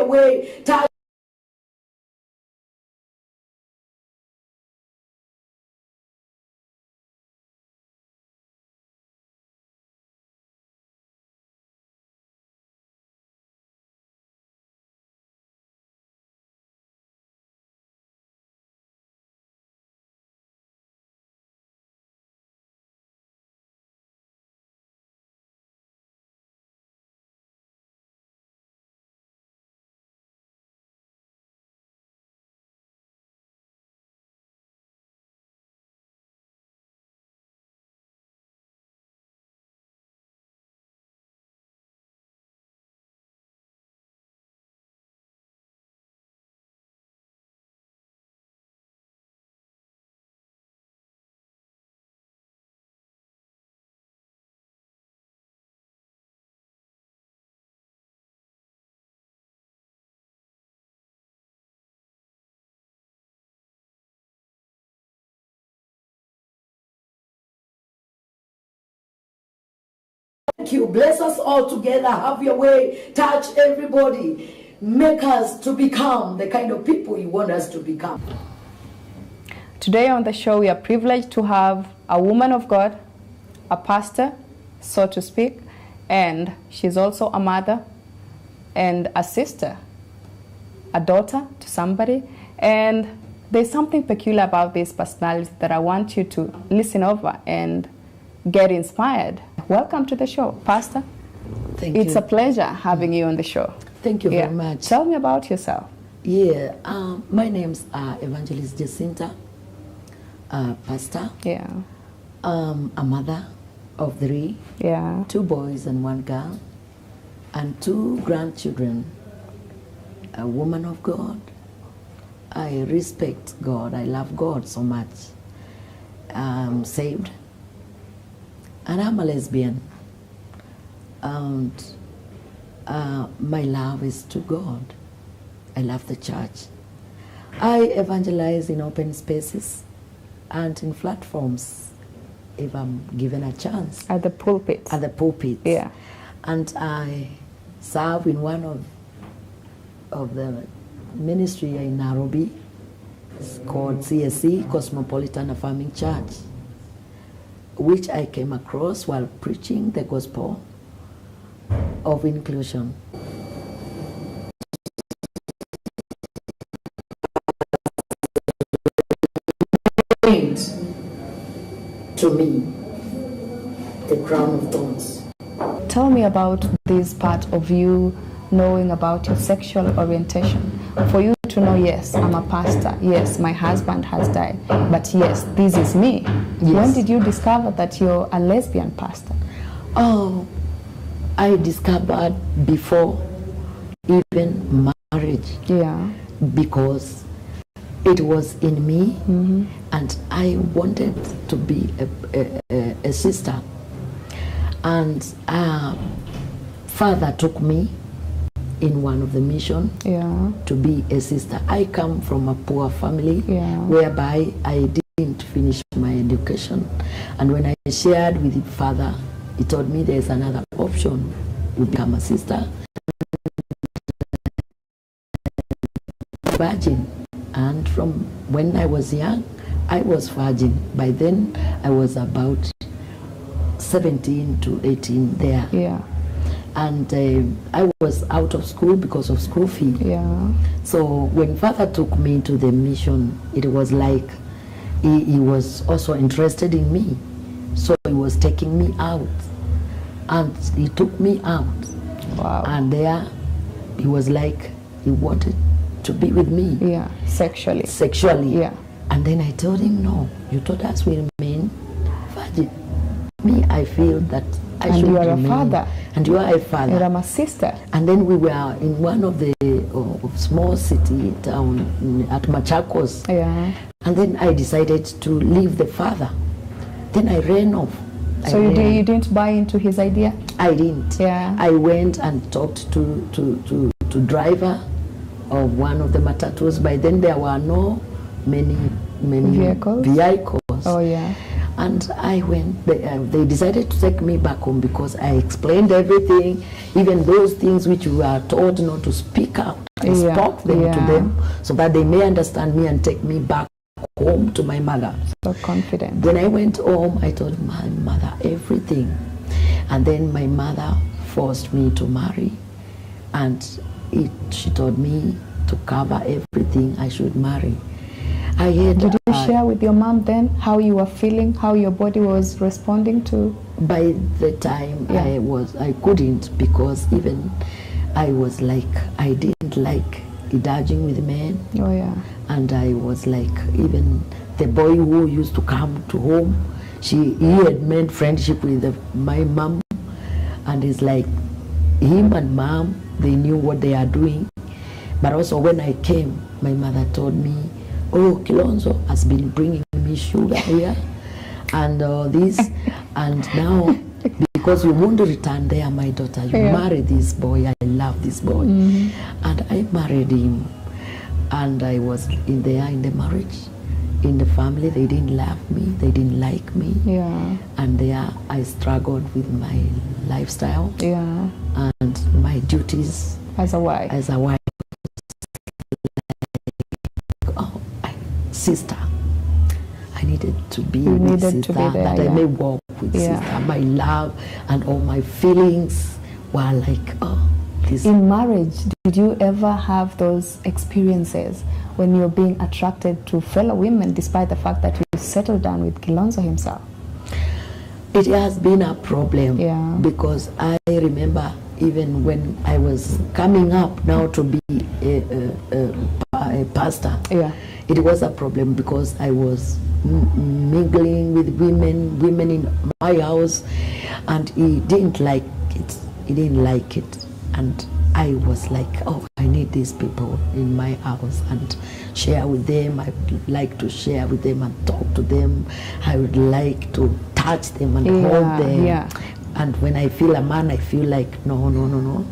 way. Touch you. Bless us all together. Have your way. Touch everybody. Make us to become the kind of people you want us to become. Today on the show, we are privileged to have a woman of God, a pastor, so to speak, and she's also a mother and a sister, a daughter to somebody. And there's something peculiar about this personality that I want you to listen over and get inspired. Welcome to the show, Pastor. Thank you. It's a pleasure having you on the show. Thank you very much. Tell me about yourself. Yeah, my name's Evangelist Jacinta, pastor. Yeah. A mother of 3. Yeah. 2 boys and 1 girl, and 2 grandchildren. A woman of God. I respect God. I love God so much. I'm saved. And I'm a lesbian. And my love is to God. I love the church. I evangelize in open spaces and in platforms if I'm given a chance. At the pulpit. At the pulpit. Yeah. And I serve in one of the ministry in Nairobi. It's called CSC, Cosmopolitan Affirming Church, which I came across while preaching the gospel of inclusion. To me, the crown of thorns. Tell me about this part of you knowing about your sexual orientation. For you to know, yes, I'm a pastor, yes, my husband has died, but yes, this is me. Yes. When did you discover that you're a lesbian pastor? Oh, I discovered before even marriage. Yeah. Because it was in me, and I wanted to be a sister. And father took me in one of the mission to be a sister. I come from a poor family whereby I didn't finish my education. And when I shared with the father, he told me there's another option. You become a sister. Virgin. And from when I was young, I was virgin. By then, I was about 17 to 18 there. Yeah. And I was out of school because of school fee. Yeah. So when father took me to the mission, it was like he was also interested in me. So he was taking me out. And he took me out. Wow. And there, he was like, he wanted to be with me. Yeah, sexually. Sexually. Yeah. And then I told him, no, you told us we remain virgin. Me, I feel that I should remain. And you are a father. And you are a father. And I'm a sister. And then we were in one of the small city town at Machakos. Yeah. And then I decided to leave the father. Then I ran off. So you didn't buy into his idea? I didn't. Yeah. I went and talked to driver of one of the matatus. By then there were no many vehicles. vehicles. Oh yeah. And I went, they decided to take me back home because I explained everything, even those things which we are told not to speak out. I spoke them to them so that they may understand me and take me back home to my mother. So confident. When I went home, I told my mother everything. And then my mother forced me to marry. And she told me to cover everything I should marry. Did you share with your mom then how you were feeling, how your body was responding to? By the time I couldn't, because even I was like, I didn't like indulging with men. Oh yeah. And I was like, even the boy who used to come to home, he had made friendship with my mom, and it's like him and mom, they knew what they are doing. But also when I came, my mother told me, oh, Kilonzo has been bringing me sugar here and this, and now because you won't return there, my daughter, you marry this boy. I love this boy. And I married him, and I was in the marriage. In the family, they didn't love me, they didn't like me. And there I struggled with my lifestyle and my duties as a wife. Sister, I needed to be with sister, that I may walk with sister. My love and all my feelings were like, this. In marriage, did you ever have those experiences when you're being attracted to fellow women, despite the fact that you settled down with Kilonzo himself? It has been a problem, because I remember even when I was coming up now to be a pastor, it was a problem because I was mingling with women in my house, and he didn't like it. And I was like, oh, I need these people in my house and share with them. I would like to share with them and talk to them. I would like to touch them and hold them. And when I feel a man, I feel like, no,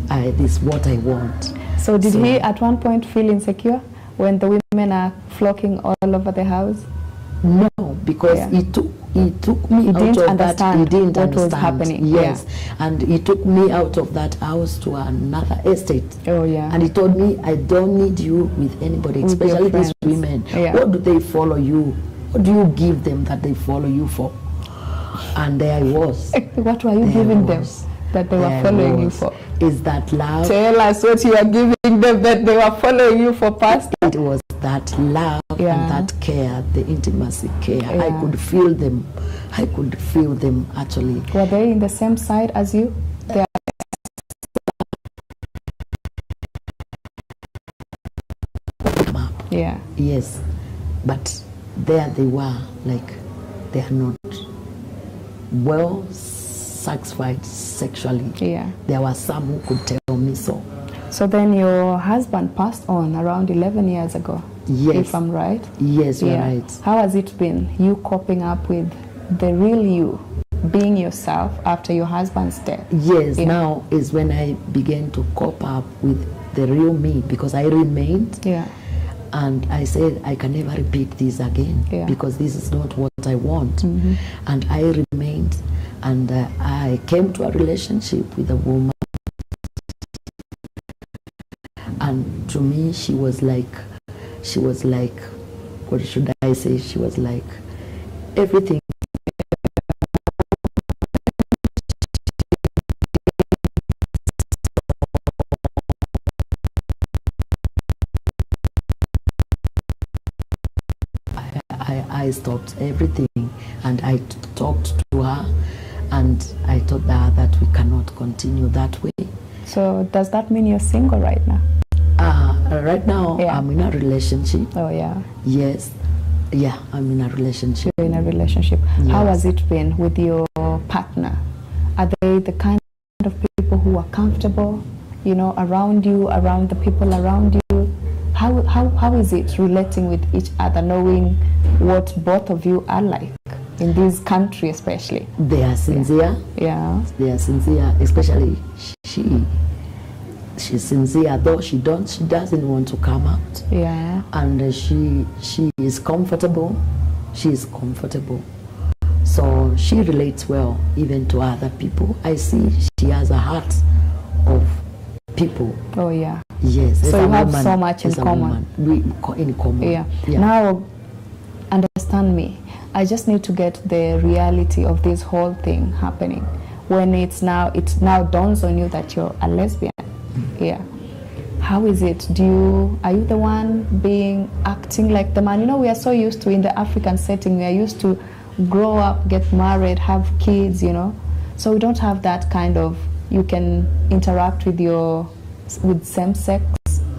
this is what I want. So did he at one point feel insecure when the women are flocking all over the house? No, because he took me out of that. He didn't understand what was happening. Yes, and he took me out of that house to another estate. And he told me, I don't need you with anybody, especially these women. What do they follow you? What do you give them that they follow you for? And there I was. What were you giving them that they were following you for? Is that love? Tell us what you are giving them that they were following you for, Pastor. It was that love and that care, the intimacy care. I could feel them. I could feel them actually. Were they in the same side as you? Yes, but there they were, like, they are not well satisfied sexually. There were some who could tell me so. So then your husband passed on around 11 years ago, if I'm right? Yes, you're right. How has it been, you coping up with the real you, being yourself after your husband's death? Yes, now is when I began to cope up with the real me, because I remained. And I said, I can never repeat this again, because this is not what I want. And I remained, and I came to a relationship with a woman. And to me, she was like, what should I say? She was like everything. I stopped everything, and I talked to her, and I told her that we cannot continue that way. So does that mean you're single right now? Right now, I'm in a relationship. Yes. I'm in a relationship. You're in a relationship. Yes. How has it been with your partner? Are they the kind of people who are comfortable, around you, around the people around you? How is it relating with each other, knowing what both of you are like in this country, especially? They are sincere. They are sincere, especially she's sincere, though she doesn't want to come out. And she is comfortable. She is comfortable. So she relates well even to other people. I see she has a heart of people. Oh yeah. Yes. So as you a have woman, so much in as a common. woman, in common. Yeah. Now, understand me. I just need to get the reality of this whole thing happening. When it now dawns on you that you're a lesbian. Yeah. How is it? Are you the one acting like the man? You know, we are so used to, in the African setting, we are used to grow up, get married, have kids, you know. So we don't have that kind of, you can interact with same sex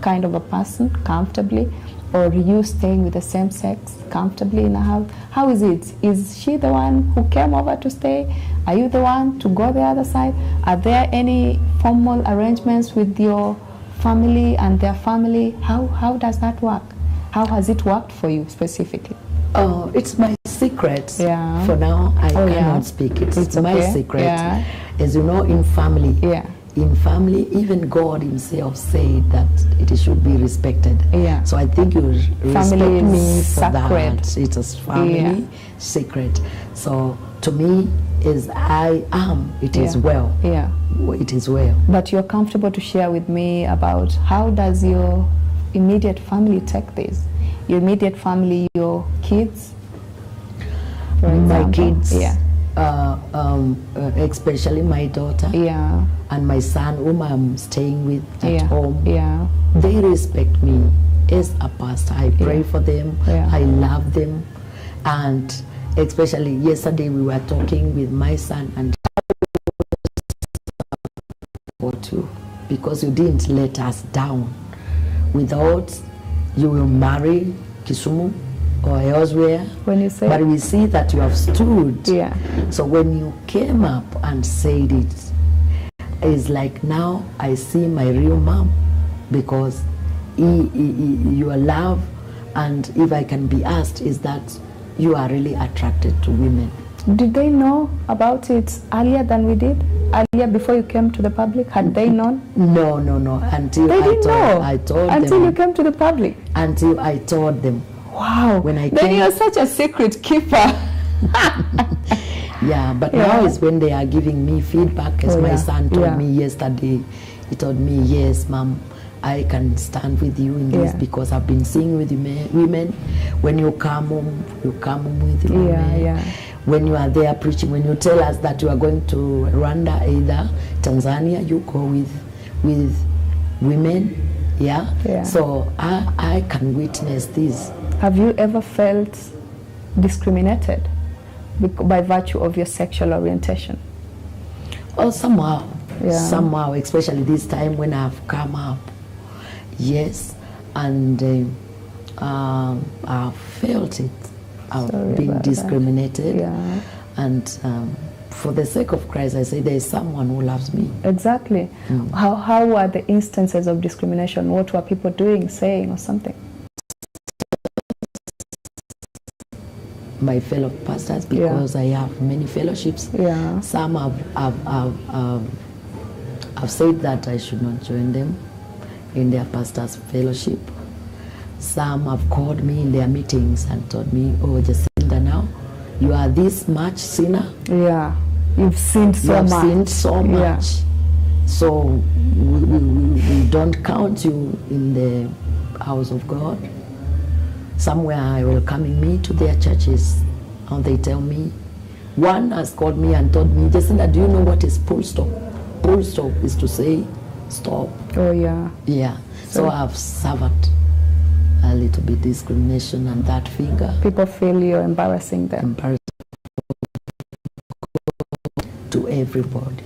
kind of a person comfortably, or you staying with the same sex comfortably in a house. How is it? Is she the one who came over to stay? Are you the one to go the other side? Are there any formal arrangements with your family and their family? How does that work? How has it worked for you specifically? Oh, it's my secret. Yeah. For now, I cannot yeah. speak. It's my okay. secret. Yeah. As you know, in family. Yeah. In family, even God himself said that it should be respected. Yeah. So I think you respect me for sacred. that. It is family secret. So to me, as I am, it is well. Yeah. It is well. But you're comfortable to share with me about how does your immediate family take this? Your immediate family, your kids, for example. My kids. Yeah. Especially my daughter. Yeah. And my son, whom I'm staying with at home. Yeah. They respect me as a pastor. I pray for them. Yeah. I love them. And especially yesterday we were talking with my son and too, because you didn't let us down. Without, you will marry Kisumu or elsewhere. When you say, but we see that you have stood. Yeah. So when you came up and said it, it's like now I see my real mom, because your love, and if I can be asked, is that you are really attracted to women. Did they know about it earlier than we did? Earlier, before you came to the public, had they known? No. Until they didn't know. I told them. Until you came to the public. Until I told them. Wow. When I then came, you're such a secret keeper. Yeah, but now is when they are giving me feedback, as my son told me yesterday. He told me, yes, Mom, I can stand with you in this because I've been seeing with women. When you come home with women. Yeah. When you are there preaching, when you tell us that you are going to Rwanda, either Tanzania, you go with women. Yeah. So I can witness this. Have you ever felt discriminated by virtue of your sexual orientation? Oh, somehow, especially this time when I've come up. Yes, and I've felt it. I've been discriminated, and for the sake of Christ, I say there is someone who loves me. Exactly. How were the instances of discrimination? What were people doing, saying, or something? My fellow pastors, because I have many fellowships. Some have said that I should not join them in their pastors' fellowship. Some have called me in their meetings and told me, oh, Jacinda, now you are this much sinner. Yeah, you've sinned so much. Sinned so much. So we don't count you in the house of God. Somewhere I will come me to their churches, and they tell me, one has called me and told me, Jacinda, do you know what is full stop? Full stop is to say stop. Oh yeah. Yeah. So I've suffered a little bit discrimination on that finger. People feel you're embarrassing them. To everybody.